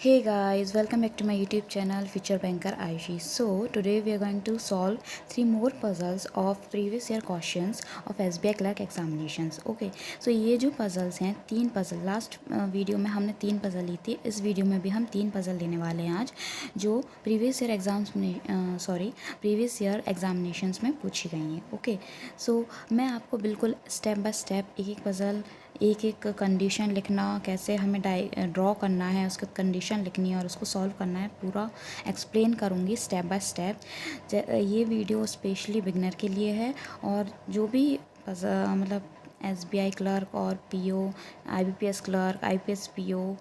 Hey guys, welcome back to my YouTube channel Future Banker Aishi. So today we are going to solve three more puzzles of previous year questions of SBI Clerk examinations. Okay, so ये जो puzzles हैं तीन puzzle last video में हमने तीन puzzle ली थी. इस video में भी हम तीन puzzle लेने वाले हैं आज जो previous year examinations में पूछी गई हैं. ओके, सो मैं आपको बिल्कुल स्टेप बाय स्टेप एक एक पज़ल एक एक कंडीशन लिखना, कैसे हमें ड्रॉ करना है, उसकी कंडीशन लिखनी है और उसको सॉल्व करना है, पूरा एक्सप्लेन करूँगी स्टेप बाय स्टेप. ये वीडियो स्पेशली बिगनर के लिए है और जो भी मतलब SBI क्लर्क और PO, IBPS clerk, IPS PO,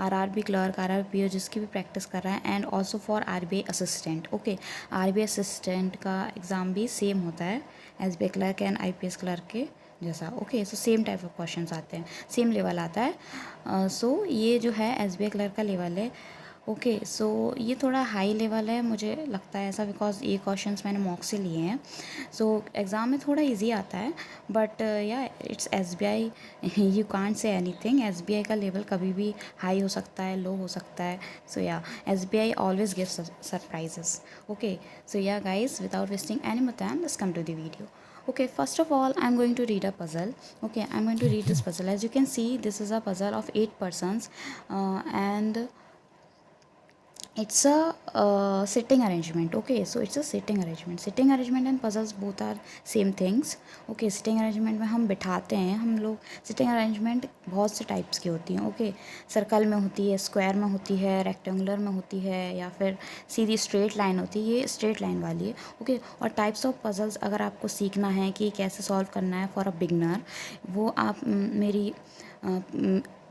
RRB clerk, RRB PO जिसकी भी प्रैक्टिस कर रहा है, and also for RBI assistant. Okay, RBI assistant का एग्ज़ाम भी सेम होता है SBI clerk and IPS clerk के जैसा. Okay, so same type of questions आते हैं, सेम लेवल आता है. सो ये जो है SBI क्लर्क का लेवल है. ओके, सो ये थोड़ा हाई लेवल है, मुझे लगता है ऐसा, बिकॉज ये क्वेश्चंस मैंने मॉक से लिए हैं. सो एग्ज़ाम में थोड़ा इजी आता है, बट या it's SBI, you can't say anything. SBI का लेवल कभी भी हाई हो सकता है, लो हो सकता है. So yeah SBI always gives surprises. Okay, so yeah guys, without wasting any more time, let's come to the video. Okay, first of all, I'm going to read a puzzle. Okay, I'm going to read this puzzle. As you can see, this is a puzzle of 8 persons, and it's a sitting arrangement. Okay, so it's a sitting arrangement and puzzles both are same things. Okay, sitting arrangement में हम बिठाते हैं हम लोग. sitting arrangement बहुत से types की होती हैं. ओके, सर्कल में होती है, स्क्वायर में होती है, रेक्टेंगुलर में होती है, या फिर सीधी स्ट्रेट लाइन होती है. ये स्ट्रेट लाइन वाली है. ओके, और टाइप्स ऑफ पजल्स अगर आपको सीखना है कि कैसे सॉल्व करना है फॉर अ बिगनर, वो आप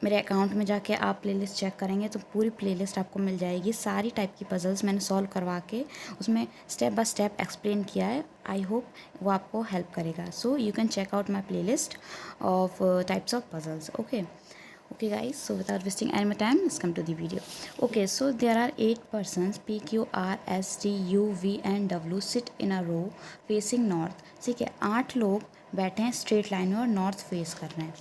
मेरे अकाउंट में जाके आप प्लेलिस्ट चेक करेंगे तो पूरी प्लेलिस्ट आपको मिल जाएगी. सारी टाइप की पजल्स मैंने सॉल्व करवा के उसमें स्टेप बाय स्टेप एक्सप्लेन किया है. आई होप वो आपको हेल्प करेगा. So you can check out my playlist of types of puzzles. Okay guys, so without wasting any more time, let's come to the video. Okay, so there are 8 persons P, Q, R, S, T, U, V and W sit in a row facing north. ठीक है, 8 लोग बैठे हैं straight line में और north face कर रहे हैं.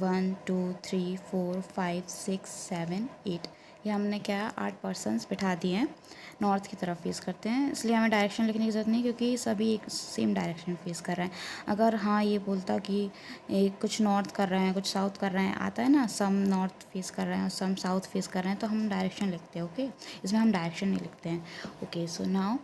1 2 3 4 5 6 7 8. ये हमने क्या 8 पर्सनस बिठा दिए हैं, नॉर्थ की तरफ फेस करते हैं. इसलिए हमें डायरेक्शन लिखने की ज़रूरत नहीं, क्योंकि सभी एक सेम डायरेक्शन फेस कर रहे हैं. अगर हाँ ये बोलता कि कुछ नॉर्थ कर रहे हैं, कुछ साउथ कर रहे हैं, आता है ना, सम नॉर्थ फेस कर रहे हैं और सम साउथ फेस कर रहे हैं, तो हम डायरेक्शन लिखते हैं. ओके, इसमें हम डायरेक्शन नहीं लिखते हैं. Okay, so now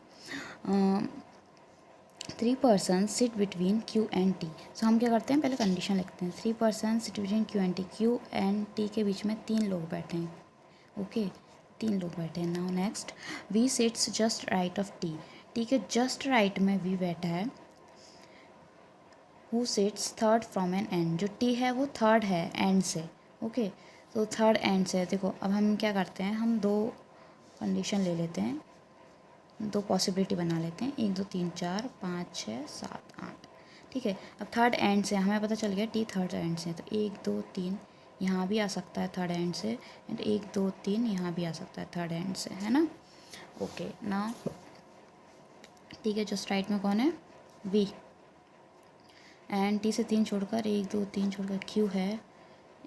3 person sit between Q and T. सो हम क्या करते हैं, पहले कंडीशन लिखते हैं. 3 person sit between Q and T. Q and T के बीच में 3 लोग बैठे हैं. ओके, 3 लोग बैठे हैं. Now next, V sits just right of T. T के जस्ट राइट में V बैठा है. Who sits third from an end. जो T है वो थर्ड है एंड से. ओके, तो थर्ड एंड से. देखो अब हम क्या करते हैं, हम 2 कंडीशन ले लेते हैं, 2 पॉसिबिलिटी बना लेते हैं. 1 2 3 4 5 6 7 8. ठीक है, अब थर्ड एंड से हमें पता चल गया T थर्ड एंड से, तो 1 2 3 यहाँ भी आ सकता है थर्ड एंड से, एंड 1 2 3 यहाँ भी आ सकता है थर्ड एंड से, है ना. ओके, ना ठीक है, जस्ट राइट में कौन है, V. एंड T से 3 छोड़कर 1 2 3 छोड़कर Q है,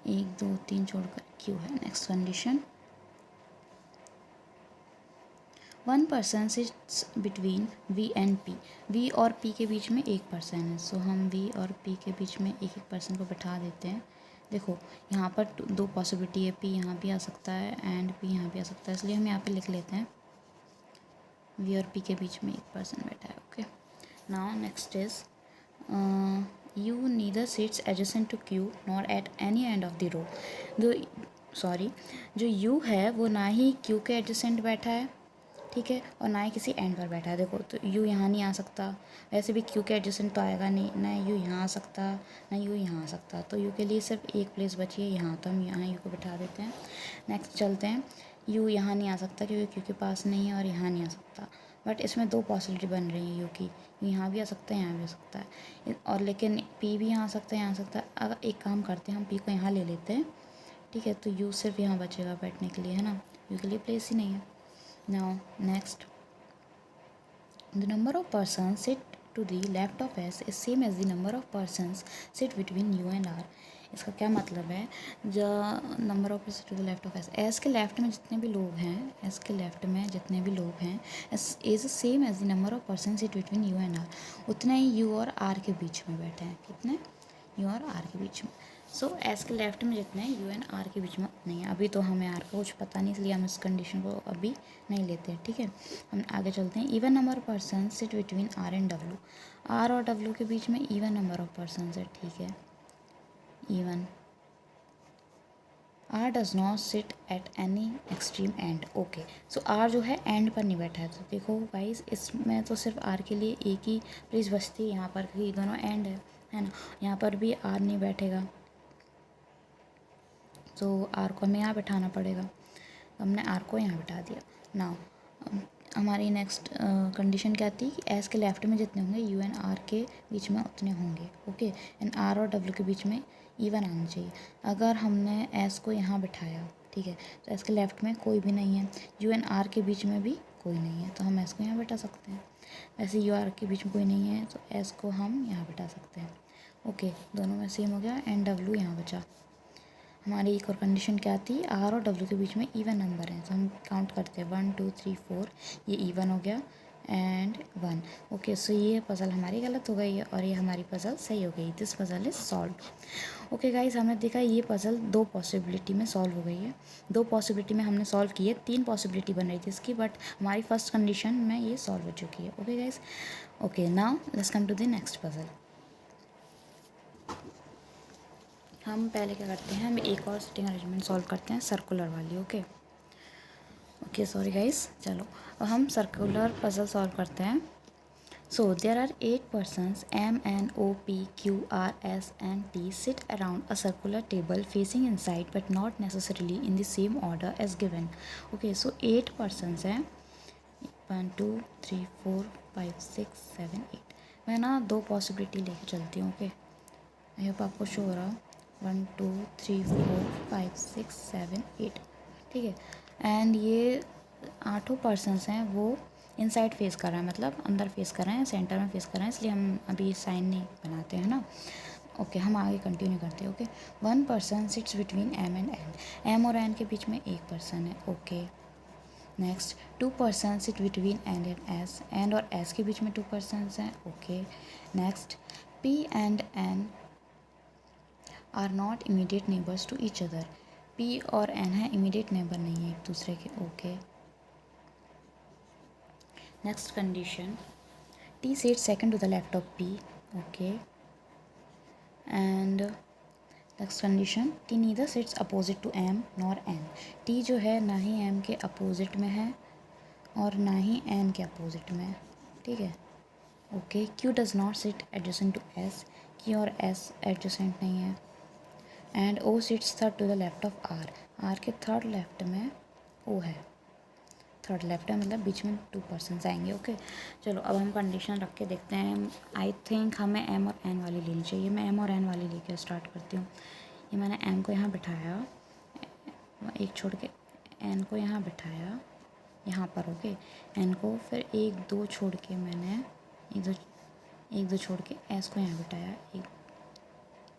1 2 3 छोड़कर Q है. Next condition, 1 person sits between V and P. V और P के बीच में एक पर्सन है. सो हम V और P के बीच में एक पर्सन को बिठा देते हैं. देखो यहाँ पर 2 पॉसिबिलिटी है, P यहाँ भी आ सकता है एंड P यहाँ भी आ सकता है, इसलिए हम यहाँ पे लिख लेते हैं V और P के बीच में एक पर्सन बैठा है. Okay, now next is U neither sits adjacent to Q nor at any end of the row. जो U है वो ना ही Q के एडजेसेंट बैठा है, ठीक है, और ना ही किसी एंड पर बैठा है. देखो तो U यहाँ नहीं आ सकता, वैसे भी Q के एडजेसेंट तो आएगा नहीं, ना U यहाँ आ सकता ना U यहाँ आ सकता. तो U के लिए सिर्फ एक प्लेस बची है यहाँ, तो हम यहाँ U को बिठा देते हैं. नेक्स्ट चलते हैं, U यहाँ नहीं आ सकता क्योंकि Q के पास नहीं है, और यहाँ नहीं आ सकता. बट इसमें 2 पॉसिबिलिटी बन रही है U की, यहाँ भी आ सकता है, यहाँ भी आ सकता है, और लेकिन P भी यहाँ आ सकता है, यहाँ आ सकता है. अगर एक काम करते हैं, हम P को यहाँ ले लेते हैं, ठीक है, तो U सिर्फ यहाँ बचेगा बैठने के लिए, है ना. U के लिए प्लेस ही नहीं है. Now next, the number of persons sit to the left of S is same as the number of persons sit between U and R. इसका क्या मतलब है, जो number of to the left of S, S के left में जितने भी लोग हैं, एस के लेफ्ट में जितने भी लोग हैं, S is same as the number of person seat between U and R, उतने ही यू और आर के बीच में बैठे हैं, कितने, यू और आर के बीच में। सो एस के लेफ्ट में जितने हैं यू एंड आर के बीच में उतने हैं। अभी तो हमें आर का कुछ पता नहीं, इसलिए हम इस कंडीशन को अभी नहीं लेते हैं, ठीक है। हम आगे चलते हैं। Even number person sit between R and W, R और डब्ल्यू के बीच में इवन नंबर ऑफ पर्सन है, ठीक है, even. R does not sit at any extreme end, okay. So R जो है एंड पर नहीं बैठा है, तो देखो गाइस इसमें तो सिर्फ आर के लिए एक ही प्लीज़ बचती है यहाँ पर, क्योंकि दोनों एंड है ना। यहाँ पर भी आर नहीं बैठेगा, तो आर को हमें यहाँ बैठाना पड़ेगा, तो हमने आर को यहाँ बैठा दिया। नाउ हमारी नेक्स्ट कंडीशन क्या थी कि एस के लेफ्ट में जितने होंगे यू एंड आर के बीच में उतने होंगे, ओके। एंड आर और डब्ल्यू के बीच में इवन आना चाहिए। अगर हमने एस को यहाँ बिठाया, ठीक है, तो एस के लेफ्ट में कोई भी नहीं है, यू एंड आर के बीच में भी कोई नहीं है, तो हम एस को यहाँ बैठा सकते हैं। वैसे यू आर के बीच में कोई नहीं है, तो एस को हम यहाँ बैठा सकते हैं, ओके। दोनों में सेम हो गया, एंड डब्ल्यू यहाँ बचा। हमारी एक और कंडीशन क्या थी, आर और डब्ल्यू के बीच में इवन नंबर है, तो हम काउंट करते हैं 1 2 3 4, ये इवन हो गया एंड 1, ओके। सो ये पज़ल हमारी गलत हो गई है और ये हमारी पज़ल सही हो गई। This puzzle is solve. Okay guys, हमने देखा ये पज़ल दो पॉसिबिलिटी में सॉल्व हो गई है, दो पॉसिबिलिटी में हमने सॉल्व की है, तीन पॉसिबिलिटी बन रही थी इसकी, बट हमारी फर्स्ट कंडीशन में ये सॉल्व हो चुकी है, okay guys. Okay, now let's come to the next puzzle. हम पहले क्या करते हैं, हम एक और सिटिंग अरेंजमेंट सॉल्व करते हैं, सर्कुलर वाली, ओके। ओके सॉरी गाइस, चलो अब हम सर्कुलर पजल सॉल्व करते हैं। So there are 8 persons M N O P Q R S and T sit around a circular table facing inside but not necessarily in the same order as given. Okay, so 8 persons हैं, 1 2 3 4 5 6 7 8। मैं ना दो possibility लेके चलती हूँ, okay. I hope आपको show हो रहा हो, 1 2 3 4 5 6 7 8, ठीक है। एंड ये 8 पर्सनस हैं, वो इनसाइड फेस कर रहे हैं, मतलब अंदर फेस कर रहे हैं, सेंटर में फेस कर रहे हैं, इसलिए हम अभी साइन नहीं बनाते हैं ना, ओके। हम आगे कंटिन्यू करते हैं, okay. 1 person sits between M and N, M और एन के बीच में एक पर्सन है, okay. Next 2 person sit between N and S, N और एस के बीच में 2 persons हैं, okay. Next P and N are not immediate neighbours to each other, P और एन है, इमीडिएट नेबर नहीं है एक दूसरे के, okay. Next condition, T seat second to the left of P, okay. And next condition, T neither sits opposite to M nor N, T जो है ना ही एम के अपोजिट में है और ना ही एन के अपोजिट में है, ठीक है, okay. Q does not sit adjacent to S, Q और एस एडजेसेंट नहीं है। And O sits third to the left of R, R के थर्ड लेफ्ट में ओ है, थर्ड लेफ्ट है, मतलब बीच में 2 persons आएंगे, ओके। चलो अब हम कंडीशन रख के देखते हैं। आई थिंक हमें एम और एन वाली लेनी चाहिए, मैं एम और एन वाली लेके स्टार्ट करती हूँ। ये मैंने एम को यहाँ बिठाया, एक छोड़ के एन को यहाँ बिठाया, यहाँ पर, ओके। एन को फिर एक दो छोड़ के मैंने एक दो छोड़ के एस को यहाँ बिठाया, एक,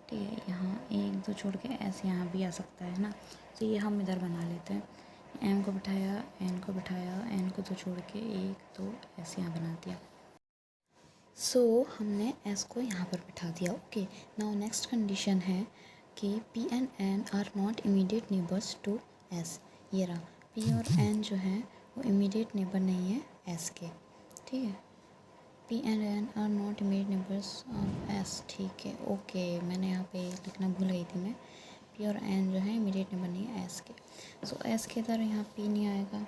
ठीक है, यहाँ एक दो छोड़ के ऐसे यहाँ भी आ सकता है ना, तो ये हम इधर बना लेते हैं। एम को बिठाया, एन को बिठाया, एन को दो छोड़ के एक दो ऐसे यहाँ बना दिया। सो हमने एस को यहाँ पर बिठा दिया, ओके। नाउ नेक्स्ट कंडीशन है कि P and N are not immediate neighbours to S, ये रहा, पी और एन जो है वो इमीडिएट नेबर नहीं है एस के, ठीक है। P and N are not immediate neighbours of S, ठीक है, ओके। मैंने यहाँ पे लिखना भूल गई थी मैं, पी और एन जो है इमीडिएट नेबर नहीं है एस के। सो एस के इधर यहाँ पी नहीं आएगा,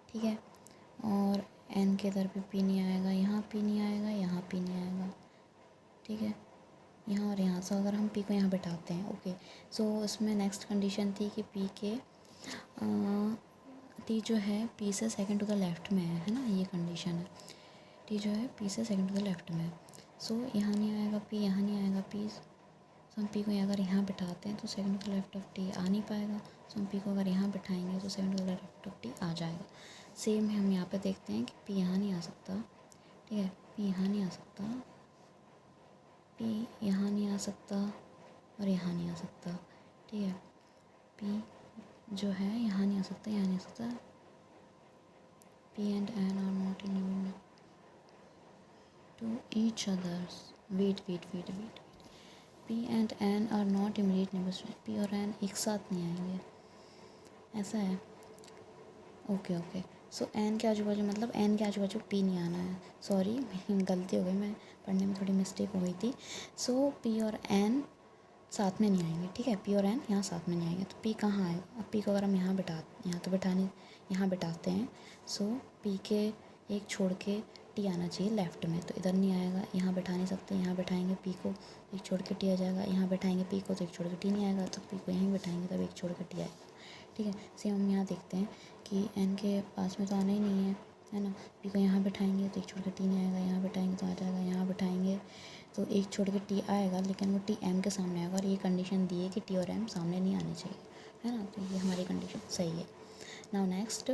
ठीक है, और एन के इधर भी पी नहीं आएगा, यहाँ पी नहीं आएगा, यहाँ पी नहीं आएगा, ठीक है, यहाँ और यहाँ। सो अगर हम पी को यहाँ बैठाते हैं, ओके। सो इसमें नेक्स्ट कंडीशन थी कि पी के टी जो है पी से सेकंड टू द लेफ्ट में है ना, ये कंडीशन है, टी जो है पी से सेकंड टू द लेफ्ट में है। सो यहाँ नहीं आएगा पी, यहाँ नहीं आएगा पी, सो हम पी को अगर यहाँ बिठाते हैं तो second to the left of T आ नहीं पाएगा, सो हम पी को अगर यहाँ बिठाएंगे तो second to the left of T आ जाएगा। सेम है, हम यहाँ पे देखते हैं कि पी यहाँ नहीं आ सकता, ठीक है, पी यहाँ नहीं आ सकता, पी यहाँ नहीं आ सकता, और यहाँ नहीं आ सकता, ठीक है। पी जो है यहाँ नहीं आ सकता, यहाँ नहीं आ सकता। P and N are not into each others. Wait wait wait wait, P and N are not immediate neighbours. P और एन एक साथ नहीं आएंगे, ऐसा है। ओके ओके, सो एन के आजू बाजू, मतलब एन के आजू बाजू पी नहीं आना है। सॉरी गलती हो गई, मैं पढ़ने में थोड़ी मिस्टेक हो गई थी। सो पी और एन साथ में नहीं आएंगे, ठीक है। पी और एन यहाँ साथ में नहीं आएंगे, तो पी कहाँ आएगा। अब पी को अगर हम यहाँ यहाँ तो बैठाने, यहाँ बैठाते हैं। सो पी के एक छोड़ के टी आना चाहिए लेफ़्ट में, तो इधर नहीं आएगा। यहाँ बैठा नहीं सकते, यहाँ बैठाएंगे पी को, एक छोड़ के टी आ जाएगा। यहाँ बैठाएंगे पी को तो एक छोड़ के टी नहीं आएगा, तो पी को यहीं बैठाएंगे तब एक छोड़ के टी आएगा, ठीक है। सेम हम यहाँ देखते हैं कि एन के पास में तो आना ही नहीं है ना। पी को यहाँ बैठाएंगे तो एक छोड़ के टी नहीं आएगा, यहाँ बैठाएंगे तो आ जाएगा, यहाँ बैठाएंगे तो एक छोड़ के टी आएगा, लेकिन वो टी एम के सामने आएगा। और ये कंडीशन दी है कि टी और एम सामने नहीं आने चाहिए, है ना। तो ये हमारी कंडीशन सही है। Now next,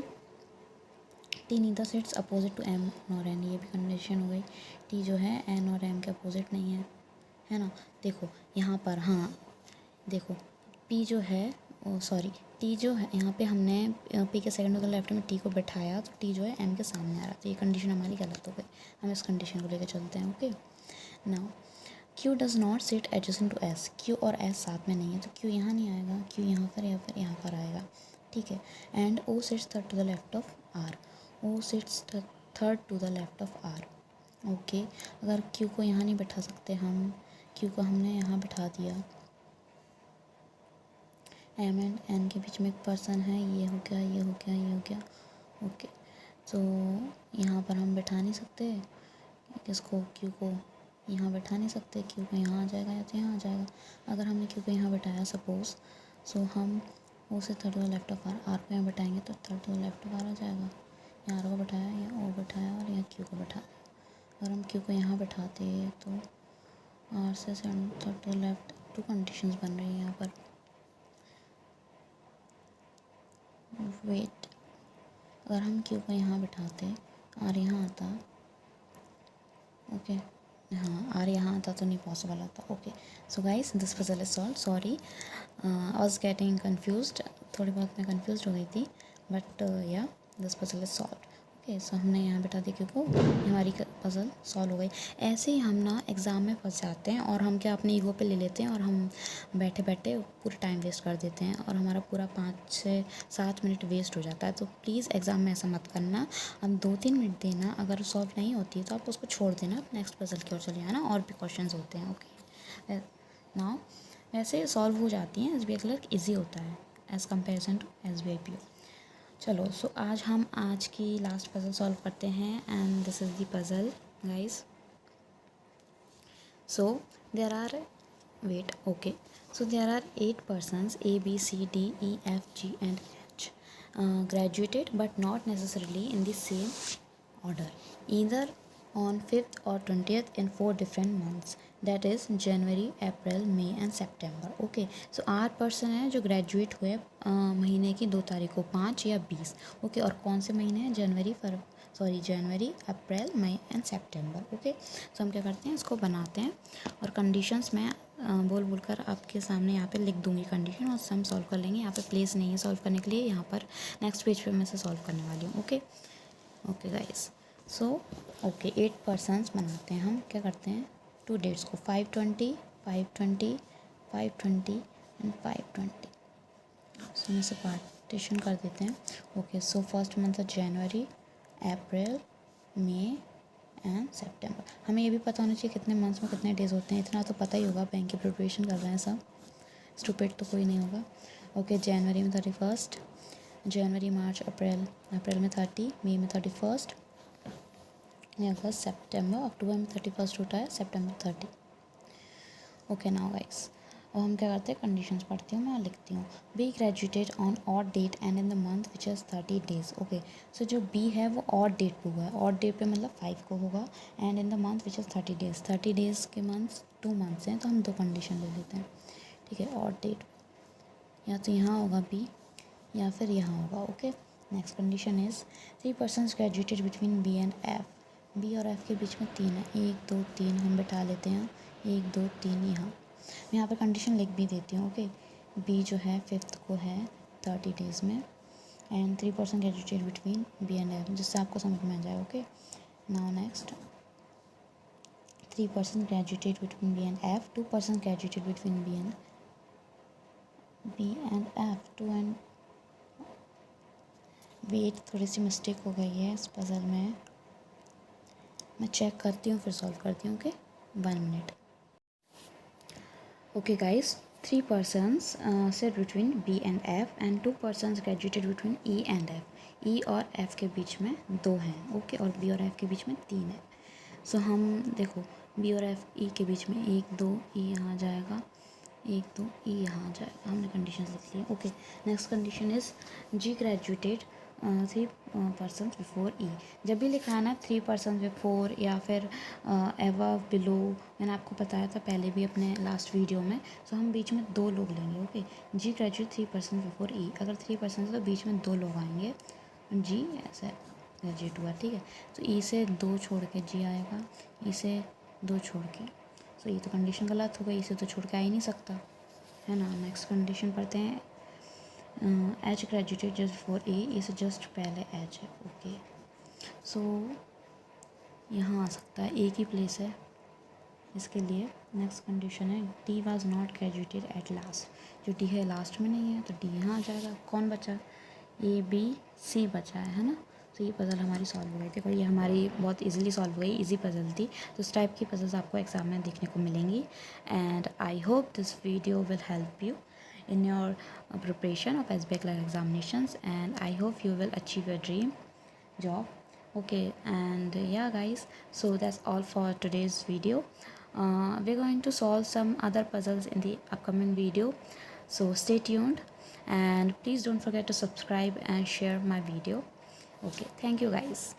T neither sits opposite to M nor N. ये भी कंडीशन हो गई। टी जो है एन और एम के अपोजिट नहीं है ना। देखो यहाँ पर, हाँ देखो पी जो है, सॉरी टी जो है यहाँ पे हमने पी के सेकंड टू द लेफ्ट में टी को बैठाया, तो टी जो है एम के सामने आ रहा, तो ये कंडीशन हमारी गलत हो गई। हम इस कंडीशन को लेकर चलते हैं, okay. Now Q does not sit adjacent to S. Q और एस साथ में नहीं है, तो क्यू यहाँ नहीं आएगा, क्यू यहाँ पर या फिर यहाँ पर आएगा, ठीक है। And O sits third to the left of R. O sits third to the left of R, okay. अगर क्यू को यहाँ नहीं बैठा सकते हम, क्यू को हमने यहाँ बैठा दिया। एम एंड एन के बीच में एक पर्सन है, ये हो गया, ये हो गया, ये हो गया, ओके। तो यहाँ पर हम बैठा नहीं सकते किसको, क्यू को यहाँ बैठा नहीं सकते। क्यू को यहाँ आ जाएगा या तो यहाँ आ जाएगा। अगर हमने क्यू को यहाँ बैठाया सपोज़, सो हम ओ से third to the left of R, R को यहाँ बैठाएंगे तो third to the left of R आ जाएगा। यहाँ आर को बैठाया, यहाँ ओ बैठाया और यहाँ क्यू को बैठाया। अगर हम क्यू को यहाँ बैठाते तो आर से third to the left, two conditions बन रही हैं यहाँ पर। वेट, अगर हम क्यू को यहाँ बैठाते, आर यहाँ आता, ओके, हाँ आर यहाँ आता तो नहीं पॉसिबल आता, okay. So guys this puzzle is solve. Sorry I was getting confused, थोड़ी बहुत मैं कंफ्यूज हो गई थी, but yeah this puzzle is solve, okay. So हमने यहाँ बैठा दिया क्यों को, हमारी पजल सॉल्व हो गई। ऐसे ही हम ना एग्ज़ाम में फंस जाते हैं और हम क्या अपने ईगो पे ले लेते हैं और हम बैठे बैठे पूरा टाइम वेस्ट कर देते हैं और हमारा पूरा 5 से 7 मिनट वेस्ट हो जाता है। तो प्लीज़ एग्ज़ाम में ऐसा मत करना। हम 2-3 मिनट देना, अगर सॉल्व नहीं होती तो आप उसको छोड़ देना, नेक्स्ट पजल की ओर चले आना, और भी क्वेश्चंस होते हैं, ओके। नाउ वैसे सॉल्व हो जाती हैं, SBI क्लर्क ईजी होता है as comparison to SBI PO। चलो, सो आज हम आज की लास्ट पजल सॉल्व करते हैं, and this is the puzzle guys. So there are, wait, okay, so there are 8 persons A, B, C, D, E, F, G and H graduated but not necessarily in the same order, either on 5th or 20th in 4 different months, that is January, April, May and September, okay। so 8 person हैं जो graduate हुए महीने की 2 तारीख को, 5 या 20, okay. और कौन से महीने हैं, जनवरी, अप्रैल, मई एंड सेप्टेम्बर, ओके। सो हम क्या करते हैं, इसको बनाते हैं और कंडीशंस में बोल बोल कर आपके सामने यहाँ पे लिख दूँगी कंडीशन, और हम सॉल्व कर लेंगे। यहाँ पे प्लेस नहीं है सॉल्व करने के लिए, यहाँ पर नेक्स्ट पेज पे मैं से सॉल्व करने वाली हूँ, okay. Okay guys, so okay 8 persons बनाते हैं हम। क्या करते हैं, 2 डेट्स को 5/20, 5/20, 5/20 एंड 5/20, सो हम इसे पार्टीशन कर देते हैं, ओके। सो फर्स्ट मंथ है जनवरी, अप्रैल, मई एंड सेप्टेम्बर। हमें ये भी पता होना चाहिए कितने मंथ्स में कितने डेज होते हैं, इतना तो पता ही होगा, बैंक की प्रिपरेशन कर रहे हैं सब, स्टूपिड तो कोई नहीं होगा, ओके। जनवरी में 31, जनवरी, मार्च, अप्रैल में 30, मई में 31, अगस्त, सितंबर, अक्टूबर में 31 होता है, सितंबर 30, ओके। नाउ गाइस, और हम क्या करते हैं, कंडीशंस पढ़ती हूँ मैं, लिखती हूँ। B graduated on odd date and in the month which is 30 days, okay. So जो बी है वो ऑड डेट पे हुआ है, ऑड डेट पे मतलब 5 को होगा, and in the month which is 30 days, 30 days के मंथ्स 2 मंथ्स हैं, तो हम 2 कंडीशन ले लेते हैं, ठीक है। ऑड डेट या तो यहाँ होगा बी या फिर यहाँ होगा, okay. Next condition is 3 persons graduated between B and F. B और एफ के बीच में 3 है, 1 2 3 हम बैठा लेते हैं, 1 2 3 यहाँ, मैं यहाँ पर कंडीशन लिख भी देती हूँ, ओके। बी जो है 5th को है 30 डेज़ में, and 3% graduated between B and F, जिससे आपको समझ में आ जाए, okay. Now next, 3% graduated between B and F, 2% graduated between B and F, 2 and wait, थोड़ी सी मिस्टेक हो गई है इस पज़ल में, मैं चेक करती हूँ फिर सॉल्व करती हूँ, okay. 1 minute. Okay guys, 3 persons sit between B and F and 2 persons graduated between E and F. E और F के बीच में 2 हैं, ओके, और B और F के बीच में 3 है। सो हम देखो, बी और एफ ई के बीच में 1 2 ई यहाँ आ जाएगा, 1 2 ई यहाँ आ जाएगा, हमने कंडीशन लिख ली है, okay. Next condition is G graduated 3 persons before E. जब भी लिखा है ना 3 persons बिफोर या फिर एवव बिलो, मैंने आपको बताया था पहले भी अपने लास्ट वीडियो में, सो हम बीच में 2 लोग लेंगे, ओके। जी ग्रेजुएट 3 persons बिफोर ई, अगर 3 persons है तो बीच में 2 लोग आएंगे, जी ऐसा ग्रेजुएट हुआ, ठीक है। तो ई से 2 छोड़ के जी आएगा, ई से 2 छोड़ के, तो ये तो कंडीशन गलत हो गई, इसे तो छोड़ के आ ही नहीं सकता, है ना। नेक्स्ट कंडीशन पढ़ते हैं, H graduated just before A, इसे जस्ट पहले एच है, ओके। सो यहाँ आ सकता है, ए की प्लेस है इसके लिए। नेक्स्ट कंडीशन है D was not graduated at last, जो डी है लास्ट में नहीं है तो डी यहाँ आ जाएगा। कौन बचा, ए बी सी बचा है ना। तो ये पज़ल हमारी सॉल्व हो गई थी, और ये हमारी बहुत इजीली सॉल्व हो गई, इजी पज़ल थी। तो इस टाइप की पज़ल्स आपको एग्जाम में देखने को मिलेंगी, and I hope this video will help you in your preparation of SBI clerk examinations, and I hope you will achieve your dream job, okay. And yeah guys, so that's all for today's video. We're going to solve some other puzzles in the upcoming video, so stay tuned, and please don't forget to subscribe and share my video, okay. Thank you guys.